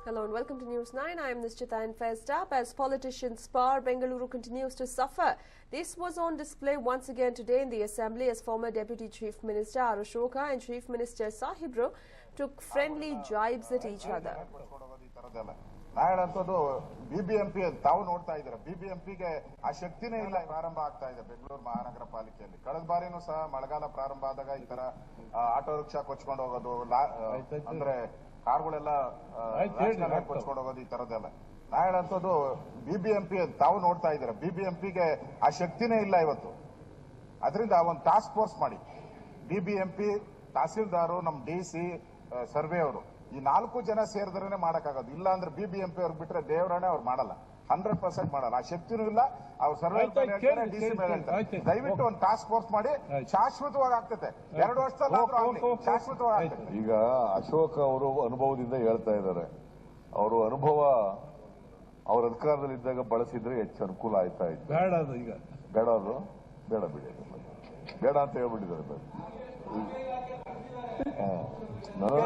Hello and welcome to News 9. I am Nishchita, and first up, as politicians spar, Bengaluru continues to suffer. This was on display once again today in the Assembly as former Deputy Chief Minister R. Ashoka and Chief Minister Sahibro took friendly jibes at each other. ನಾಯಂತದ್ದು ಬಿಬಿಎಂಪಿ ತಾವು ನೋಡ್ತಾ ಇದ್ದಾರೆ. ಬಿಬಿಎಂಪಿಗೆ ಆ ಶಕ್ತಿನೇ ಇಲ್ಲ. ಪ್ರಾರಂಭ ಆಗ್ತಾ ಇದೆ ಬೆಂಗಳೂರು ಮಹಾನಗರ ಪಾಲಿಕೆಯಲ್ಲಿ. ಕಳೆದ ಬಾರಿನೂ ಸಹ ಮಳೆಗಾಲ ಪ್ರಾರಂಭ ಆದಾಗ ಈ ತರ ಆಟೋ ರಿಕ್ಷಾ ಕೊಚ್ಕೊಂಡು ಹೋಗೋದು, ಅಂದ್ರೆ ಕಾರ್ಗಳೆಲ್ಲ ಕೊಚ್ಕೊಂಡು ಹೋಗೋದು, ಈ ತರದೆಲ್ಲ ನಾಯಂತದ್ದು ಬಿಬಿಎಂಪಿ ತಾವು ನೋಡ್ತಾ ಇದ್ದಾರೆ. ಬಿಬಿಎಂಪಿಗೆ ಆ ಶಕ್ತಿನೇ ಇಲ್ಲ ಇವತ್ತು. ಅದರಿಂದ ಒಂದು ಟಾಸ್ಕ್ ಫೋರ್ಸ್ ಮಾಡಿ ಬಿಬಿಎಂಪಿ, ತಹಸೀಲ್ದಾರು, ನಮ್ಮ ಡಿಸಿ, ಸರ್ವೆ ಅವರು ಈ 4 ಜನ ಸೇರಿದ್ರೇನೆ ಮಾಡಕ್ಕಾಗೋದು. ಇಲ್ಲ ಅಂದ್ರೆ ಬಿಬಿಎಂಪಿ ಅವ್ರಿಗೆ ಬಿಟ್ರೆ ದೇವರಾಣೆ ಅವ್ರು ಮಾಡಲ್ಲ, 100% ಮಾಡಲ್ಲ. ಆ ಶಕ್ತಿನೂ ಇಲ್ಲ. ಅವ್ರು ಸರ್ವೆ ಡಿಸಿ ಮೇಲೆ ಹೇಳ್ತಾರೆ. ದಯವಿಟ್ಟು ಒಂದು ಟಾಸ್ಕ್ ಫೋರ್ಸ್ ಮಾಡಿ, ಶಾಶ್ವತವಾಗಿ ಆಗ್ತದೆ. 2 ವರ್ಷದಲ್ಲಿ ಶಾಶ್ವತವಾಗಿ ಆಗ್ತದೆ. ಈಗ ಅಶೋಕ್ ಅವರು ಅನುಭವದಿಂದ ಹೇಳ್ತಾ ಇದ್ದಾರೆ. ಅವರು ಅನುಭವ ಅವ್ರ ಅಧಿಕಾರದಲ್ಲಿದ್ದಾಗ ಬಳಸಿದ್ರೆ ಹೆಚ್ಚು ಅನುಕೂಲ ಆಯ್ತಾ ಇತ್ತು. ಬೇಡ ಅದು ಈಗ ಬೇಡ, ಅದು ಬೇಡ ಬಿಡಿ, ಬೇಡ ಅಂತ ಹೇಳ್ಬಿಟ್ಟಿದ್ದಾರೆ. ಅಂದ್ರೆ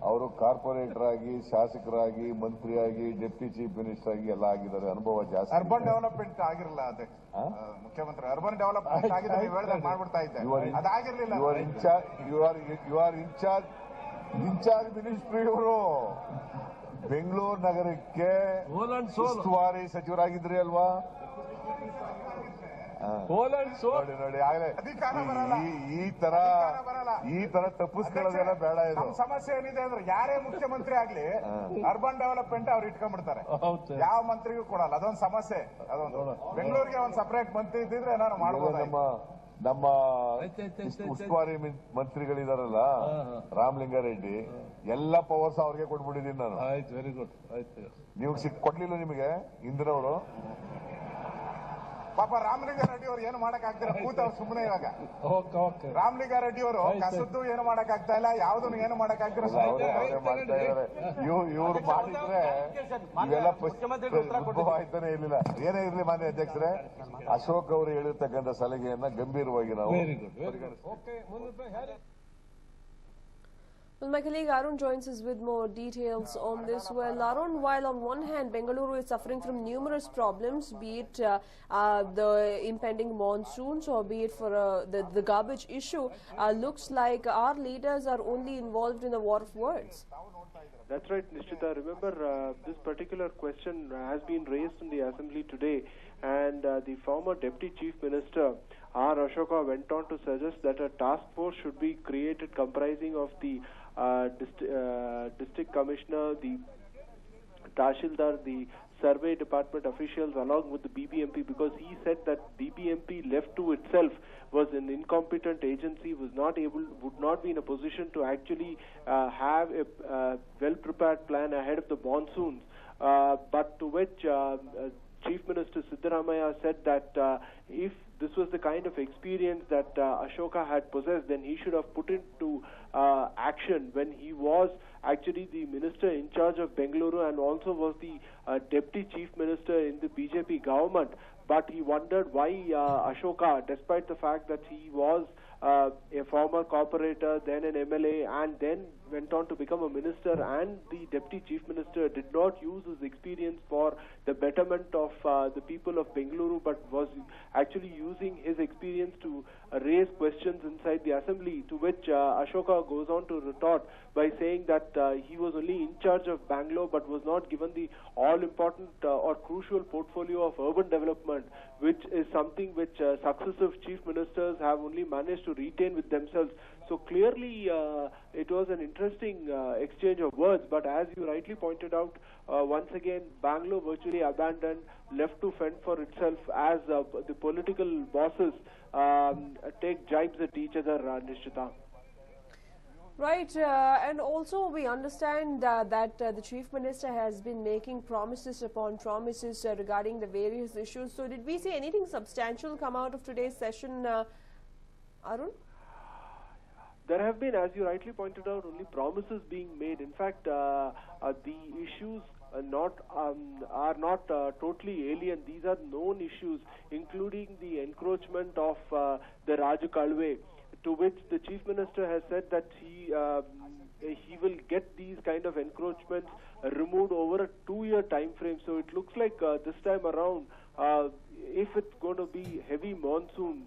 ಅವರು ಕಾರ್ಪೊರೇಟರ್ ಆಗಿ, ಶಾಸಕರಾಗಿ, ಮಂತ್ರಿಯಾಗಿ, ಡೆಪ್ಟಿ ಚೀಫ್ ಮಿನಿಸ್ಟರ್ ಆಗಿ ಎಲ್ಲ ಆಗಿದ್ದಾರೆ. ಅನುಭವ ಜಾಸ್ತಿ. ಅರ್ಬನ್ ಡೆವಲಪ್ಮೆಂಟ್ ಆಗಿರಲ್ಲ ಅದೇ ಮುಖ್ಯಮಂತ್ರಿ. ಅರ್ಬನ್ ಡೆವಲಪ್ಮೆಂಟ್ ಆಗಿದೆ, ಮಾಡ್ಬಿಡ್ತಾ ಇದ್ದೆ, ಅದಾಗಿರ್ಲಿಲ್ಲ. You are in charge ministry. ಇವರು ಬೆಂಗಳೂರು ನಗರಕ್ಕೆ ಉಸ್ತುವಾರಿ ಸಚಿವರಾಗಿದ್ರಿ ಅಲ್ವಾ? ನೋಡಿ ಆಗಲೇ ಈ ತರ ತಪ್ಪಿಸ್ಕೊಳ್ಳೋದೆಲ್ಲ ಬೇಡ. ಇದು ಸಮಸ್ಯೆ ಏನಿದೆ ಅಂದ್ರೆ ಯಾರೇ ಮುಖ್ಯಮಂತ್ರಿ ಆಗ್ಲಿ ಅರ್ಬನ್ ಡೆವಲಪ್ಮೆಂಟ್ ಅವ್ರು ಇಟ್ಕೊಂಡ್ಬಿಡ್ತಾರೆ, ಯಾವ ಮಂತ್ರಿಗೂ ಕೊಡಲ್ಲ. ಅದೊಂದು ಸಮಸ್ಯೆ. ಅದೊಂದು ಬೆಂಗಳೂರಿಗೆ ಒಂದು ಸಪರೇಟ್ ಮಂತ್ರಿ ಇದ್ದಿದ್ರೆ ನಾನು ಮಾಡ್ಬೋದು. ನಮ್ಮ ಉಸ್ತುವಾರಿ ಮಂತ್ರಿಗಳಿದಾರಲ್ಲ, ರಾಮಲಿಂಗಾರೆಡ್ಡಿ, ಎಲ್ಲ ಪವರ್ಸ್ ಅವ್ರಿಗೆ ಕೊಟ್ಬಿಟ್ಟಿದ್ದೀನಿ ನಾನು. Very good. ನೀವು ಕೊಡ್ಲಿಲ್ಲ ನಿಮಗೆ ಇಂದಿನವರು? ಪಾಪ ರಾಮಲಿಂಗಾರೆಡ್ಡಿ ಅವ್ರು ಏನು ಮಾಡಕ್ ಆಗ್ತಿಲ್ಲ, ಕೂತ ಅವ್ರು ಸುಮ್ಮನೆ. ಇವಾಗ ರಾಮಲಿಂಗಾರೆಡ್ಡಿ ಅವರು ಕಸದ್ದು ಏನು ಮಾಡಕ್ ಆಗ್ತಾ ಇಲ್ಲ, ಯಾವ್ದನ್ನು ಏನು ಮಾಡಕ್ ಆಗ್ತಿಲ್ಲ, ಮಾಡ್ತಾ ಇದಾರೆ. ಇವ್ರು ಮಾಡಿದ್ರೆ ಇವೆಲ್ಲ ಉದ್ಭವ ಆಯ್ತಾನೆ ಇರ್ಲಿಲ್ಲ. ಏನೇ ಇರ್ಲಿ ಮಾನ್ಯ ಅಧ್ಯಕ್ಷರೇ, ಅಶೋಕ್ ಅವರು ಹೇಳಿರ್ತಕ್ಕಂಥ ಸಲಹೆಯನ್ನ ಗಂಭೀರವಾಗಿ ನಾವು. Well, my colleague Arun joins us with more details on this. Well, Arun, while on one hand Bengaluru is suffering from numerous problems, be it the impending monsoons or be it for the garbage issue, looks like our leaders are only involved in a war of words. That's right, Nishchita. Remember, this particular question has been raised in the Assembly today, and the former Deputy Chief Minister R. Ashoka went on to suggest that a task force should be created comprising of the district commissioner, the Tahsildar, the survey department officials, along with the BBMP, because he said that BBMP left to itself was an incompetent agency, would not be in a position to actually have a well-prepared plan ahead of the monsoons. But to which Chief Minister Siddaramaiah said that if this was the kind of experience that Ashoka had possessed, then he should have put into action when he was actually the minister in charge of Bengaluru and also was the deputy chief minister in the BJP government. But he wondered why Ashoka, despite the fact that he was a former corporator, then an MLA, and then went on to become a minister and the deputy chief minister, did not use his experience for the betterment of the people of Bengaluru, but was actually using his experience to raise questions inside the assembly, to which Ashoka goes on to retort by saying that he was only in charge of Bangalore but was not given the all-important or crucial portfolio of urban development, which is something which successive chief ministers have only managed to retain with themselves. So clearly it was an interesting exchange of words, but as you rightly pointed out, once again Bangalore virtually abandoned, left to fend for itself as the political bosses take jibes at each other, Nishchita. Right, and also we understand that the Chief Minister has been making promises upon promises regarding the various issues. So did we see anything substantial come out of today's session, Arun? There have been, as you rightly pointed out, only promises being made. In fact, the issues are not totally alien. These are known issues, including the encroachment of the Raju Kalwe, to which the Chief Minister has said that he will get kind of encroachments removed over a 2-year time frame. So it looks like this time around, if it's going to be heavy monsoons,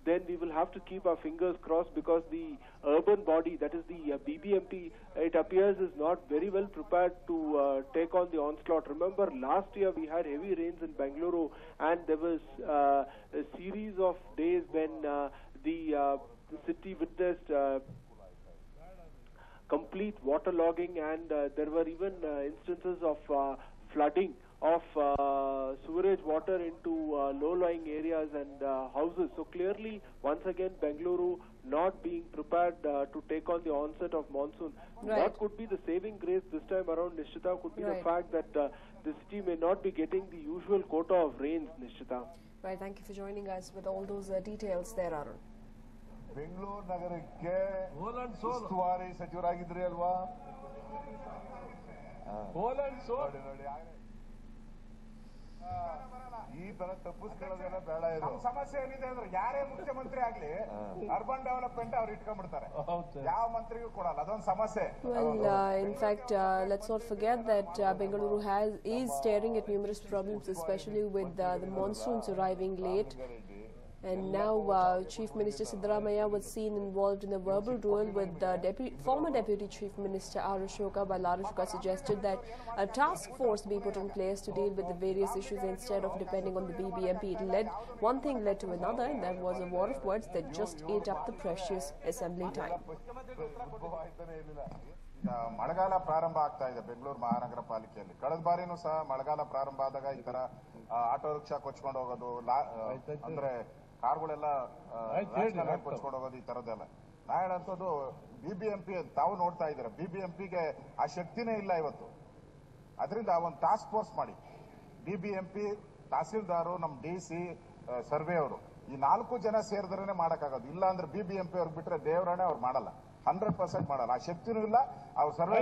then we will have to keep our fingers crossed, because the urban body, that is the BBMP, it appears is not very well prepared to take on the onslaught. Remember, last year we had heavy rains in Bengaluru, and there was a series of days when the city witnessed complete waterlogging, and there were even instances of flooding of sewerage water into low-lying areas and houses. So clearly, once again, Bengaluru not being prepared to take on the onset of monsoon. Right. What could be the saving grace this time around, Nishchita, could be the fact that the city may not be getting the usual quota of rains, Nishchita. Right, thank you for joining us with all those details there, Arun. Bengaluru ನಗರಕ್ಕೆ ಉಸ್ತುವಾರಿ ಸಚಿವರಾಗಿದ್ರಿ ಅಲ್ವಾ? ನೋಡಿ ಈ ತರ ತಪ್ಪಿಸ್ಕೊಳ್ಳೋದೆಲ್ಲ ಬೇಡ. ಇದು ಸಮಸ್ಯೆ ಏನಿದೆ ಅಂದ್ರೆ ಯಾರೇ ಮುಖ್ಯಮಂತ್ರಿ ಆಗ್ಲಿ ಅರ್ಬನ್ ಡೆವಲಪ್ಮೆಂಟ್ ಅವ್ರು ಇಟ್ಕೊಂಡ್ಬಿಡ್ತಾರೆ, ಯಾವ ಮಂತ್ರಿಗೂ ಕೊಡಲ್ಲ. ಅದೊಂದು ಸಮಸ್ಯೆ. Well, in fact, let's not forget that Bengaluru is staring at numerous problems, especially with the monsoons arriving late. And now Chief Minister Siddaramaiah was seen involved in a verbal duel with former Deputy Chief Minister R. Ashoka, while R. Ashoka suggested that a task force be put in place to deal with the various issues instead of depending on the BBMP. One thing led to another, and that was a war of words that just ate up the precious assembly time. ಮಳೆಗಾಲ ಪ್ರಾರಂಭ ಆಗ್ತಾ ಇದೆ ಬೆಂಗಳೂರು ಮಹಾನಗರ ಪಾಲಿಕೆಯಲ್ಲಿ. ಕಳೆದ ಬಾರಿನೂ ಸಹ ಮಳೆಗಾಲ ಪ್ರಾರಂಭ ಆದಾಗ ಈ ತರ ಆಟೋ ರಿಕ್ಷಾ ಕೊಚ್ಕೊಂಡು ಹೋಗೋದು, ಅಂದ್ರೆ ಕಾರ್ಗಳೆಲ್ಲ ಕೊಚ್ಕೊಂಡು ಹೋಗೋದು, ಈ ತರದ್ದೆಲ್ಲ. ನಾ ಹೇಳಂತದ್ದು ಬಿಬಿಎಂಪಿ ತಾವು ನೋಡ್ತಾ ಇದ್ದೀರಾ, ಬಿಬಿಎಂಪಿಗೆ ಆ ಶಕ್ತಿನೇ ಇಲ್ಲ ಇವತ್ತು. ಅದರಿಂದ ಒಂದು ಟಾಸ್ಕ್ ಫೋರ್ಸ್ ಮಾಡಿ, ಬಿಬಿಎಂಪಿ, ತಹಸೀಲ್ದಾರು, ನಮ್ಮ DC, ಸರ್ವೆ ಅವರು, ಈ 4 ಜನ ಸೇರಿದ್ರೇನೆ ಮಾಡಕ್ಕಾಗೋದು. ಇಲ್ಲ ಅಂದ್ರೆ ಬಿಬಿಎಂಪಿ ಅವ್ರಿಗೆ ಬಿಟ್ರೆ ದೇವರಾಣೆ ಅವ್ರು ಮಾಡಲ್ಲ, 100% ಮಾಡಲ್ಲ. ಆ ಶಕ್ತಿನೂ ಇಲ್ಲ. ಅವ್ರು ಸರ್ವೆ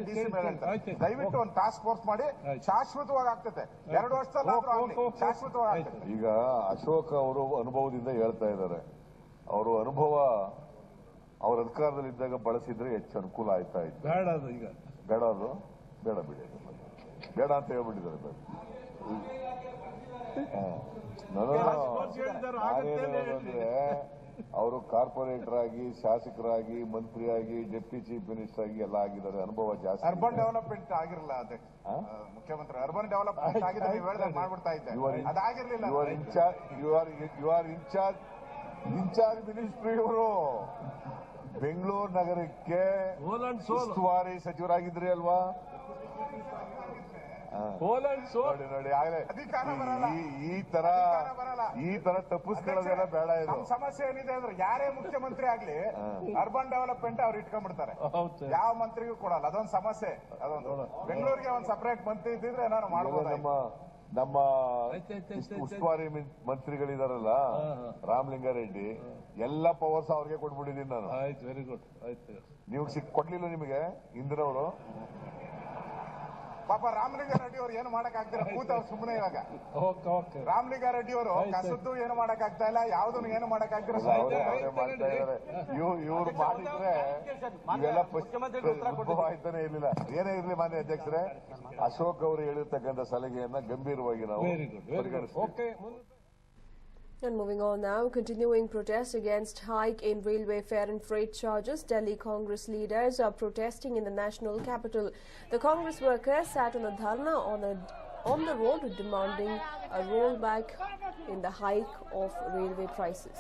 DC ಮೇಲೆ ಹೇಳ್ತಾರೆ. ದಯವಿಟ್ಟು ಒಂದು ಟಾಸ್ಕ್ ಫೋರ್ಸ್ ಮಾಡಿ, ಶಾಶ್ವತವಾಗಿ ಆಗ್ತದೆ. 2 ವರ್ಷದಲ್ಲಿ ಶಾಶ್ವತವಾಗಿ ಆಗ್ತದೆ. ಈಗ ಅಶೋಕ್ ಅವರು ಅನುಭವದಿಂದ ಹೇಳ್ತಾ ಇದ್ದಾರೆ. ಅವರು ಅನುಭವ ಅವ್ರ ಅಧಿಕಾರದಲ್ಲಿದ್ದಾಗ ಬಳಸಿದ್ರೆ ಹೆಚ್ಚು ಅನುಕೂಲ ಆಯ್ತಾ ಇತ್ತು. ಬೇಡ ಅದು ಈಗ ಬೇಡ, ಅದು ಬೇಡ, ಬಿಡಿ, ಬೇಡ ಅಂತ ಹೇಳ್ಬಿಟ್ಟಿದ್ದಾರೆ. ಅಂದ್ರೆ ಅವರು ಕಾರ್ಪೊರೇಟರ್ ಆಗಿ, ಶಾಸಕರಾಗಿ, ಮಂತ್ರಿಯಾಗಿ, ಡೆಪ್ಟಿ ಚೀಫ್ ಮಿನಿಸ್ಟರ್ ಆಗಿ ಎಲ್ಲ ಆಗಿದ್ದಾರೆ. ಅನುಭವ ಜಾಸ್ತಿ. ಅರ್ಬನ್ ಡೆವಲಪ್ಮೆಂಟ್ ಆಗಿರಲ್ಲ, ಅದೇ ಮುಖ್ಯಮಂತ್ರಿ ಅರ್ಬನ್ ಡೆವಲಪ್ಮೆಂಟ್ ಆಗಿದ್ರೆ ಮಾಡ್ಬಿಡ್ತಾ ಇದ್ದೆ, ಅದಾಗಿರ್ಲಿಲ್ಲ. You are in charge ministry. ಇವರು ಬೆಂಗಳೂರು ನಗರಕ್ಕೆ ಉಸ್ತುವಾರಿ ಸಚಿವರಾಗಿದ್ರಿ ಅಲ್ವಾ? ನೋಡಿ ಆಗಲೇ ಈ ತರ ತಪ್ಪಿಸ್ಕೊಳ್ಳೋದೆಲ್ಲ ಬೇಡ. ಇದು ಸಮಸ್ಯೆ ಏನಿದೆ ಅಂದ್ರೆ ಯಾರೇ ಮುಖ್ಯಮಂತ್ರಿ ಆಗ್ಲಿ ಅರ್ಬನ್ ಡೆವಲಪ್ಮೆಂಟ್ ಅವ್ರು ಇಟ್ಕೊಂಡ್ಬಿಡ್ತಾರೆ, ಯಾವ ಮಂತ್ರಿಗೂ ಕೊಡಲ್ಲ. ಅದೊಂದು ಸಮಸ್ಯೆ. ಅದೊಂದು ಬೆಂಗಳೂರಿಗೆ ಒಂದು ಸಪರೇಟ್ ಮಂತ್ರಿ ಇದ್ದಿದ್ರೆ ನಾನು ಮಾಡ್ಬೋದು. ನಮ್ಮ ಉಸ್ತುವಾರಿ ಮಂತ್ರಿಗಳಿದಾರಲ್ಲ, ರಾಮಲಿಂಗಾರೆಡ್ಡಿ, ಎಲ್ಲ ಪವರ್ಸ್ ಅವ್ರಿಗೆ ಕೊಟ್ಬಿಟ್ಟಿದ್ದೀನಿ ನಾನು. Very good. ನೀವು ಕೊಡ್ಲಿಲ್ಲ ನಿಮಗೆ ಇಂದಿನವರು? ಪಾಪ ರಾಮಲಿಂಗಾರೆಡ್ಡಿ ಅವ್ರು ಏನು ಮಾಡಕ್ ಆಗ್ತಿಲ್ಲ, ಕೂತವ್ರು ಸುಮ್ಮನೆ. ಇವಾಗ ರಾಮಲಿಂಗಾರೆಡ್ಡಿ ಅವರು ಕಸದ್ದು ಏನು ಮಾಡಕ್ ಆಗ್ತಾ ಇಲ್ಲ, ಯಾವ್ದನ್ನು ಏನು ಮಾಡಕ್ ಆಗ್ತಿಲ್ಲ. ಮಾಡ್ತಾ ಇದಾರೆ. ಇವ್ರು ಮಾಡಿದ್ರೆ ಇವೆಲ್ಲ ಉದ್ಭವ ಆಯ್ತಾನೆ ಇರ್ಲಿಲ್ಲ. ಏನೇ ಇರ್ಲಿ ಮಾನ್ಯ ಅಧ್ಯಕ್ಷರೇ, ಅಶೋಕ್ ಅವರು ಹೇಳಿರ್ತಕ್ಕಂಥ ಸಲಹೆಯನ್ನ ಗಂಭೀರವಾಗಿ ನಾವು ಪರಿಗಣಿಸ್ತೀವಿ. And moving on now, continuing protests against hike in railway fare and freight charges. Delhi Congress leaders are protesting in the national capital. The Congress workers sat on a dharna on the road demanding a rollback in the hike of railway prices.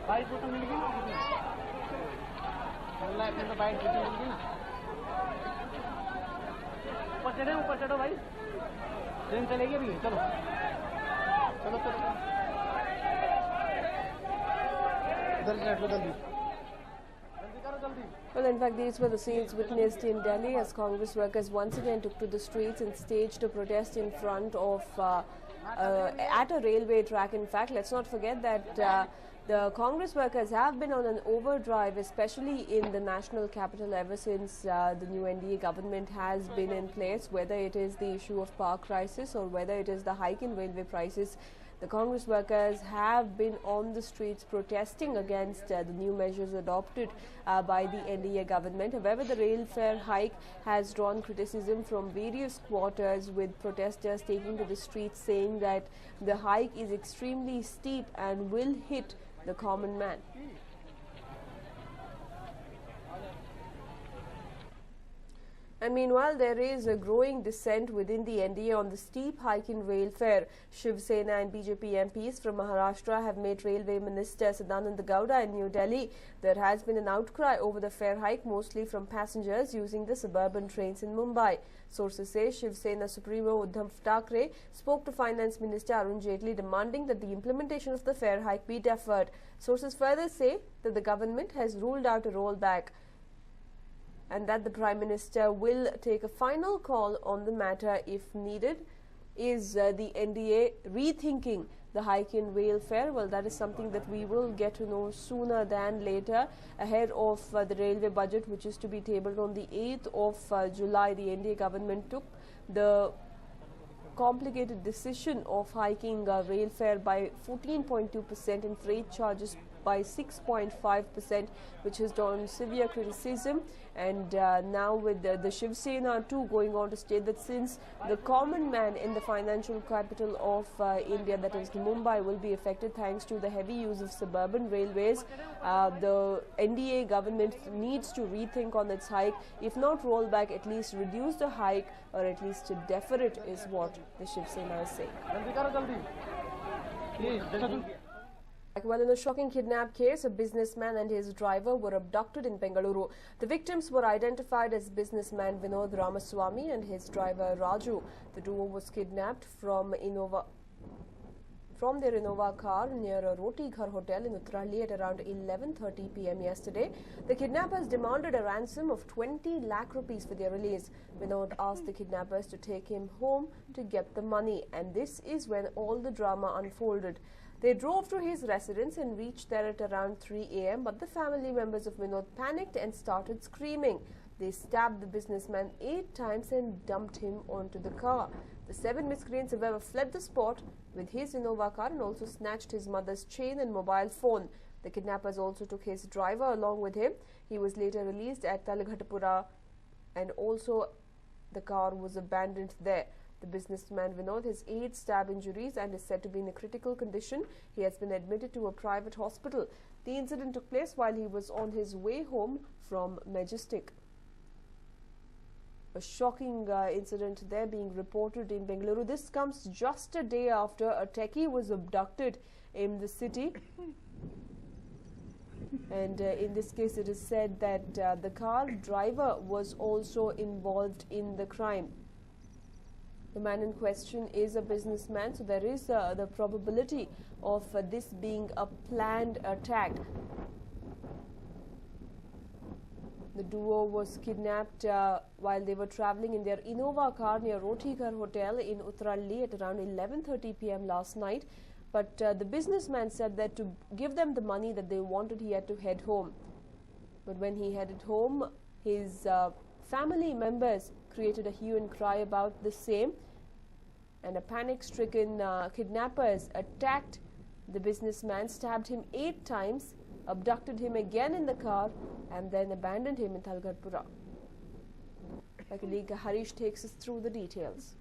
Bite photo मिल गई ना, फिर तो bite photo मिल गई ना। ऊपर चढ़ो भाई, ट्रेन चलेगी अभी। चलो चलो चलो जल्दी जल्दी जल्दी करो जल्दी। Well, in fact, these were the scenes witnessed in Delhi as Congress workers once again took to the streets and staged a protest in front of at a railway track. In fact, let's not forget that The Congress workers have been on an overdrive, especially in the national capital, ever since the new NDA government has been in place, whether it is the issue of power crisis or whether it is the hike in railway prices. The Congress workers have been on the streets protesting against the new measures adopted by the NDA government. However, the rail fare hike has drawn criticism from various quarters, with protesters taking to the streets saying that the hike is extremely steep and will hit the common man. And meanwhile, there is a growing dissent within the NDA on the steep hike in rail fare. Shiv Sena and BJP MPs from Maharashtra have met Railway Minister Sadananda Gowda in New Delhi. There has been an outcry over the fare hike, mostly from passengers using the suburban trains in Mumbai. Sources say Shiv Sena Supremo Uddhav Thackeray spoke to Finance Minister Arun Jaitley demanding that the implementation of the fare hike be deferred. Sources further say that the government has ruled out a rollback and that the Prime Minister will take a final call on the matter if needed. Is the NDA rethinking the hike in rail fare? Well, that is something that we will get to know sooner than later, ahead of the railway budget, which is to be tabled on the 8th of July. The NDA government took the complicated decision of hiking rail fare by 14.2% and freight charges by 6.5%, which has drawn severe criticism. And now with the Shiv Sena too going on to state that since the common man in the financial capital of India, that is Mumbai, will be affected thanks to the heavy use of suburban railways, the NDA government needs to rethink on its hike. If not roll back, at least reduce the hike or at least defer it, is what the Shiv Sena is saying. Well, in a shocking kidnap case, a businessman and his driver were abducted in Bengaluru. The victims were identified as businessman Vinod Ramaswamy and his driver Raju. The duo was kidnapped from their Innova car near a Roti Ghar hotel in Uttarahalli at around 11:30 p.m. yesterday. The kidnappers demanded a ransom of 20 lakh rupees for their release. Vinod asked the kidnappers to take him home to get the money, and this is when all the drama unfolded. They drove to his residence and reached there at around 3 a.m. but the family members of Vinod panicked and started screaming. They stabbed the businessman 8 times and dumped him onto the car. The 7 miscreants, however, fled the spot with his Innova car and also snatched his mother's chain and mobile phone. The kidnappers also took his driver along with him. He was later released at Talghatpura, and also the car was abandoned there. The businessman Vinod has 8 stab injuries and is said to be in a critical condition. He has been admitted to a private hospital. The incident took place while he was on his way home from Majestic. A shocking incident there being reported in Bengaluru. This comes just a day after a techie was abducted in the city. And in this case, it is said that the car driver was also involved in the crime. The man in question is a businessman, so there is the probability of this being a planned attack. The duo was kidnapped while they were travelling in their Innova car near Roti Ghar Hotel in Uttarahalli at around 11:30 p.m. last night. But the businessman said that to give them the money that they wanted, he had to head home. But when he headed home, his family members created a hue and cry about the same, and a panic-stricken kidnappers attacked the businessman, stabbed him 8 times, abducted him again in the car, and then abandoned him in Talghatpura. My colleague Harish takes us through the details.